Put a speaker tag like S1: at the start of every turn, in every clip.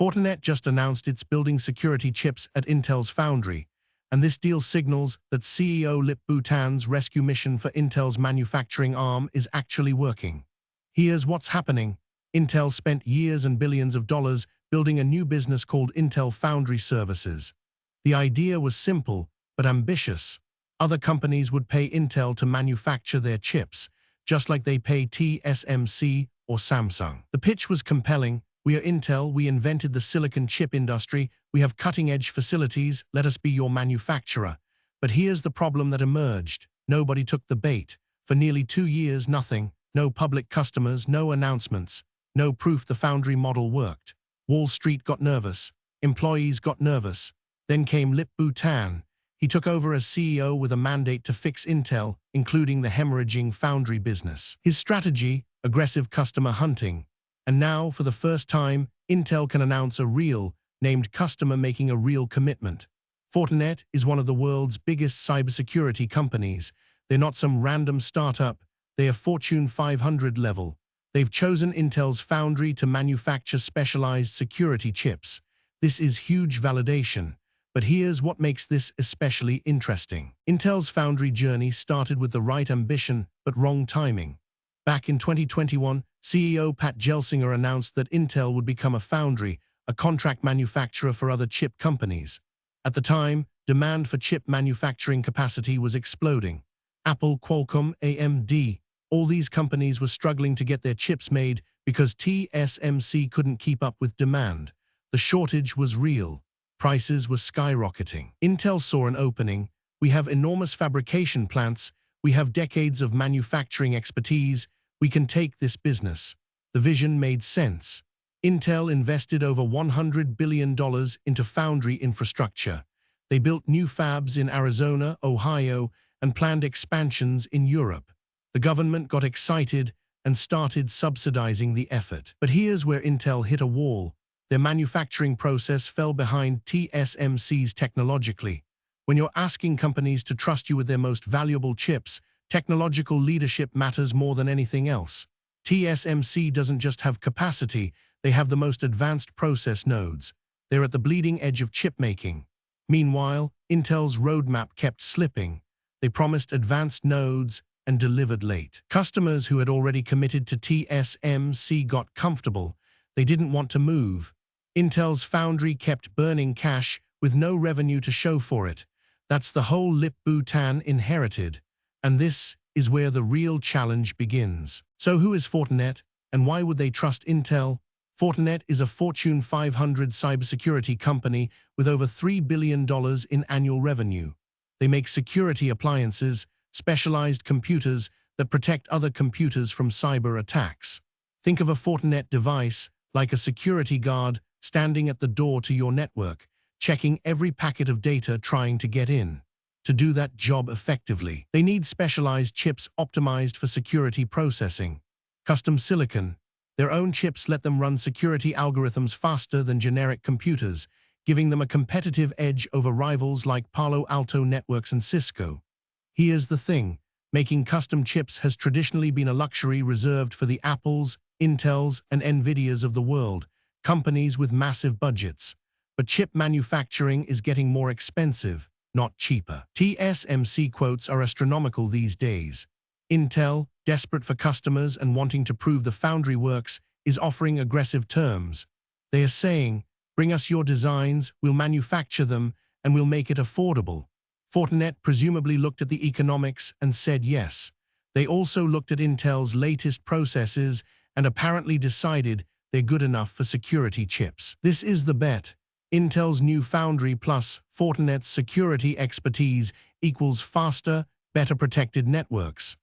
S1: Fortinet just announced it's building security chips at Intel's Foundry, and this deal signals that CEO Lip-Bu Tan's rescue mission for Intel's manufacturing arm is actually working. Here's what's happening. Intel spent years and billions of dollars building a new business called Intel Foundry Services. The idea was simple, but ambitious. Other companies would pay Intel to manufacture their chips, just like they pay TSMC or Samsung. The pitch was compelling. We are Intel, we invented the silicon chip industry, we have cutting-edge facilities, let us be your manufacturer. But here's the problem that emerged. Nobody took the bait. For nearly 2 years, nothing. No public customers, no announcements, no proof the Foundry model worked. Wall Street got nervous. Employees got nervous. Then came Lip-Bu Tan. He took over as CEO with a mandate to fix Intel, including the hemorrhaging Foundry business. His strategy, aggressive customer hunting. And now, for the first time, Intel can announce a real, named customer making a real commitment. Fortinet is one of the world's biggest cybersecurity companies. They're not some random startup. They are Fortune 500 level. They've chosen Intel's Foundry to manufacture specialized security chips. This is huge validation. But here's what makes this especially interesting. Intel's Foundry journey started with the right ambition, but wrong timing. Back in 2021, CEO Pat Gelsinger announced that Intel would become a foundry, a contract manufacturer for other chip companies. At the time, demand for chip manufacturing capacity was exploding. Apple, Qualcomm, AMD, all these companies were struggling to get their chips made because TSMC couldn't keep up with demand. The shortage was real. Prices were skyrocketing. Intel saw an opening. We have enormous fabrication plants. We have decades of manufacturing expertise. We can take this business. The vision made sense. Intel invested over $100 billion into foundry infrastructure. They built new fabs in Arizona, Ohio, and planned expansions in Europe. The government got excited and started subsidizing the effort. But here's where Intel hit a wall. Their manufacturing process fell behind TSMC's technologically. When you're asking companies to trust you with their most valuable chips, technological leadership matters more than anything else. TSMC doesn't just have capacity, they have the most advanced process nodes. They're at the bleeding edge of chip making. Meanwhile, Intel's roadmap kept slipping. They promised advanced nodes and delivered late. Customers who had already committed to TSMC got comfortable. They didn't want to move. Intel's Foundry kept burning cash with no revenue to show for it. That's the whole Lip-Bu Tan inherited. And this is where the real challenge begins. So who is Fortinet, and why would they trust Intel? Fortinet is a Fortune 500 cybersecurity company with over $3 billion in annual revenue. They make security appliances, specialized computers that protect other computers from cyber attacks. Think of a Fortinet device like a security guard standing at the door to your network, checking every packet of data trying to get in. To do that job effectively, they need specialized chips optimized for security processing. Custom silicon. Their own chips let them run security algorithms faster than generic computers, giving them a competitive edge over rivals like Palo Alto Networks and Cisco. Here's the thing. Making custom chips has traditionally been a luxury reserved for the Apples, Intels, and Nvidias of the world, companies with massive budgets. But chip manufacturing is getting more expensive, not cheaper. TSMC quotes are astronomical these days. Intel, desperate for customers and wanting to prove the foundry works, is offering aggressive terms. They are saying, bring us your designs, we'll manufacture them, and we'll make it affordable. Fortinet presumably looked at the economics and said yes. They also looked at Intel's latest processes and apparently decided they're good enough for security chips. This is the bet. Intel's new Foundry plus Fortinet's security expertise equals faster, better protected networks.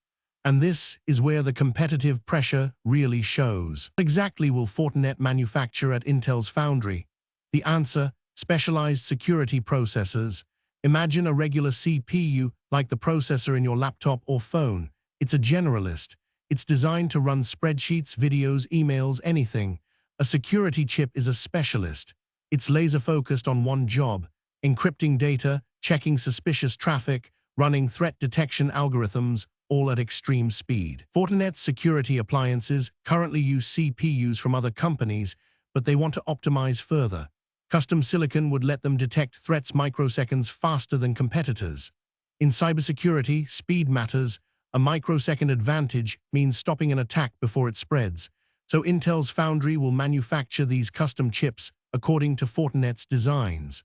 S1: And this is where the competitive pressure really shows. What exactly will Fortinet manufacture at Intel's Foundry? The answer, specialized security processors. Imagine a regular CPU like the processor in your laptop or phone. It's a generalist. It's designed to run spreadsheets, videos, emails, anything. A security chip is a specialist. It's laser-focused on one job: encrypting data, checking suspicious traffic, running threat detection algorithms, all at extreme speed. Fortinet's security appliances currently use CPUs from other companies, but they want to optimize further. Custom silicon would let them detect threats microseconds faster than competitors. In cybersecurity, speed matters. A microsecond advantage means stopping an attack before it spreads. So Intel's Foundry will manufacture these custom chips according to Fortinet's designs.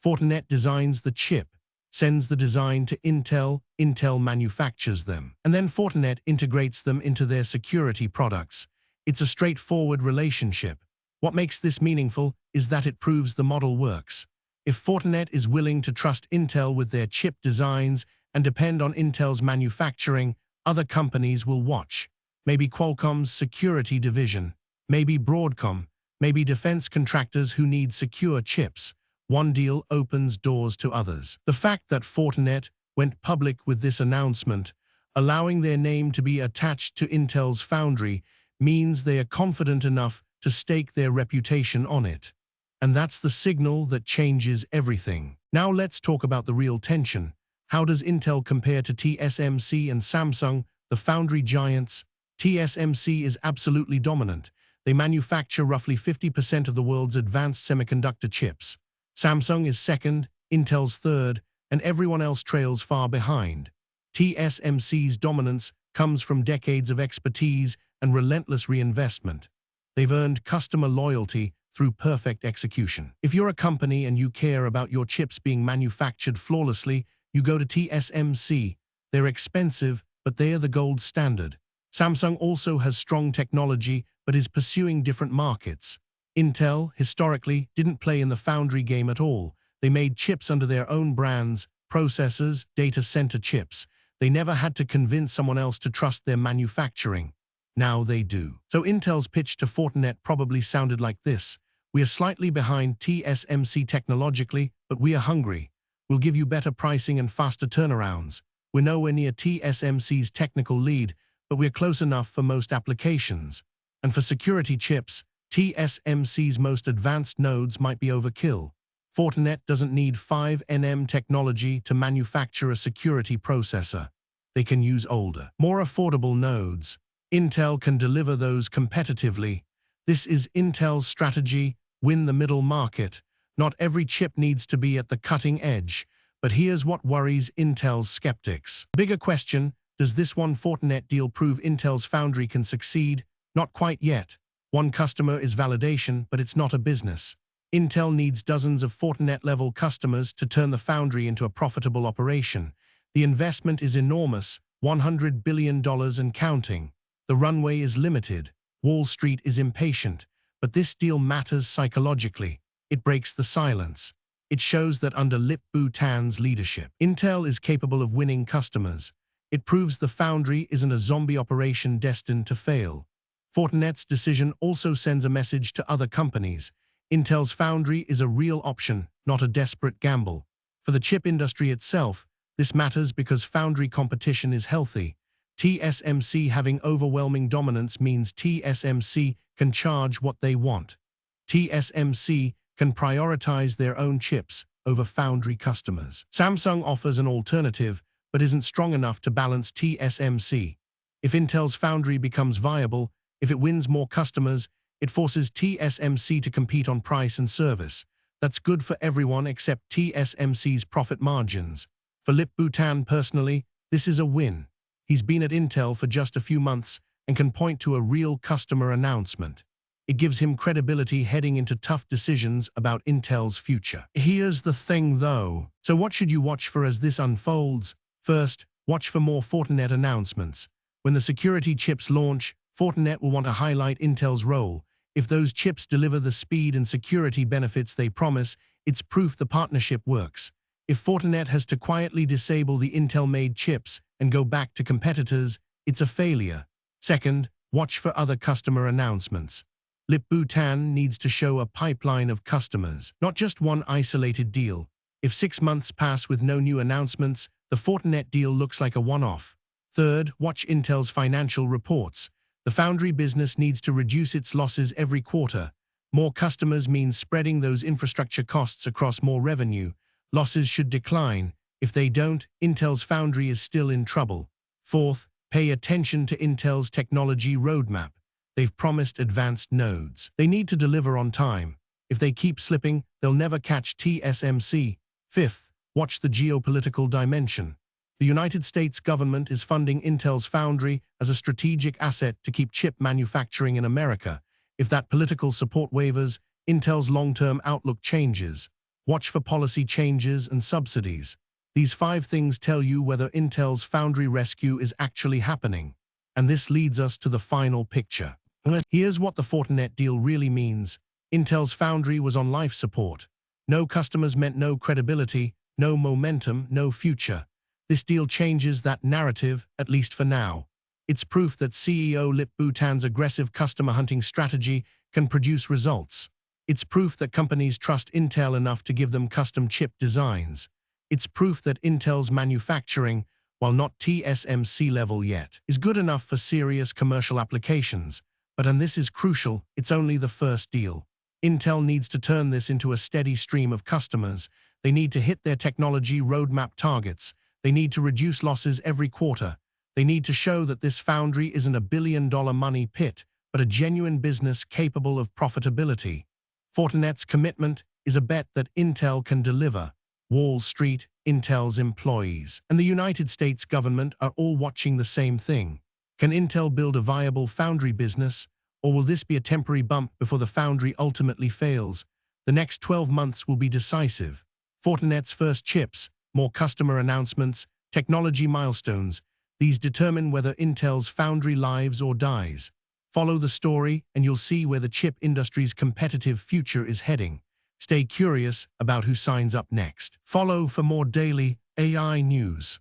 S1: Fortinet designs the chip, sends the design to Intel, Intel manufactures them, and then Fortinet integrates them into their security products. It's a straightforward relationship. What makes this meaningful is that it proves the model works. If Fortinet is willing to trust Intel with their chip designs and depend on Intel's manufacturing, other companies will watch. Maybe Qualcomm's security division, maybe Broadcom, maybe defense contractors who need secure chips. One deal opens doors to others. The fact that Fortinet went public with this announcement, allowing their name to be attached to Intel's Foundry, means they are confident enough to stake their reputation on it. And that's the signal that changes everything. Now let's talk about the real tension. How does Intel compare to TSMC and Samsung, the foundry giants? TSMC is absolutely dominant. They manufacture roughly 50% of the world's advanced semiconductor chips. Samsung is second, Intel's third, and everyone else trails far behind. TSMC's dominance comes from decades of expertise and relentless reinvestment. They've earned customer loyalty through perfect execution. If you're a company and you care about your chips being manufactured flawlessly, you go to TSMC. They're expensive, but they are the gold standard. Samsung also has strong technology, but is pursuing different markets. Intel, historically, didn't play in the foundry game at all. They made chips under their own brands, processors, data center chips. They never had to convince someone else to trust their manufacturing. Now they do. So Intel's pitch to Fortinet probably sounded like this. We are slightly behind TSMC technologically, but we are hungry. We'll give you better pricing and faster turnarounds. We're nowhere near TSMC's technical lead, but we're close enough for most applications. And for security chips, TSMC's most advanced nodes might be overkill. Fortinet doesn't need 5nm technology to manufacture a security processor. They can use older, more affordable nodes. Intel can deliver those competitively. This is Intel's strategy: win the middle market. Not every chip needs to be at the cutting edge, but here's what worries Intel's skeptics. Bigger question: does this one Fortinet deal prove Intel's Foundry can succeed? Not quite yet. One customer is validation, but it's not a business. Intel needs dozens of Fortinet-level customers to turn the Foundry into a profitable operation. The investment is enormous, $100 billion and counting. The runway is limited. Wall Street is impatient. But this deal matters psychologically. It breaks the silence. It shows that under Lip-Bu Tan's leadership, Intel is capable of winning customers. It proves the Foundry isn't a zombie operation destined to fail. Fortinet's decision also sends a message to other companies. Intel's Foundry is a real option, not a desperate gamble. For the chip industry itself, this matters because Foundry competition is healthy. TSMC having overwhelming dominance means TSMC can charge what they want. TSMC can prioritize their own chips over Foundry customers. Samsung offers an alternative, but isn't strong enough to balance TSMC. If Intel's Foundry becomes viable, if it wins more customers, it forces TSMC to compete on price and service. That's good for everyone except TSMC's profit margins. For Lip-Bu Tan personally, this is a win. He's been at Intel for just a few months and can point to a real customer announcement. It gives him credibility heading into tough decisions about Intel's future. Here's the thing though. So what should you watch for as this unfolds? First, watch for more Fortinet announcements. When the security chips launch, Fortinet will want to highlight Intel's role. If those chips deliver the speed and security benefits they promise, it's proof the partnership works. If Fortinet has to quietly disable the Intel-made chips and go back to competitors, it's a failure. Second, watch for other customer announcements. Lip-Bu Tan needs to show a pipeline of customers, not just one isolated deal. If 6 months pass with no new announcements, the Fortinet deal looks like a one-off. Third, watch Intel's financial reports. The Foundry business needs to reduce its losses every quarter. More customers means spreading those infrastructure costs across more revenue. Losses should decline. If they don't, Intel's Foundry is still in trouble. Fourth, pay attention to Intel's technology roadmap. They've promised advanced nodes. They need to deliver on time. If they keep slipping, they'll never catch TSMC. Fifth, watch the geopolitical dimension. The United States government is funding Intel's Foundry as a strategic asset to keep chip manufacturing in America. If that political support wavers, Intel's long-term outlook changes. Watch for policy changes and subsidies. These 5 things tell you whether Intel's Foundry rescue is actually happening. And this leads us to the final picture. Here's what the Fortinet deal really means. Intel's Foundry was on life support. No customers meant no credibility, no momentum, no future. This deal changes that narrative, at least for now. It's proof that CEO Lip-Bu Tan's aggressive customer hunting strategy can produce results. It's proof that companies trust Intel enough to give them custom chip designs. It's proof that Intel's manufacturing, while not TSMC level yet, is good enough for serious commercial applications. But, and this is crucial, it's only the first deal. Intel needs to turn this into a steady stream of customers. They need to hit their technology roadmap targets. They need to reduce losses every quarter. They need to show that this foundry isn't a billion-dollar money pit, but a genuine business capable of profitability. Fortinet's commitment is a bet that Intel can deliver. Wall Street, Intel's employees, and the United States government are all watching the same thing. Can Intel build a viable foundry business, or will this be a temporary bump before the foundry ultimately fails? The next 12 months will be decisive. Fortinet's first chips, more customer announcements, technology milestones, these determine whether Intel's foundry lives or dies. Follow the story and you'll see where the chip industry's competitive future is heading. Stay curious about who signs up next. Follow for more daily AI news.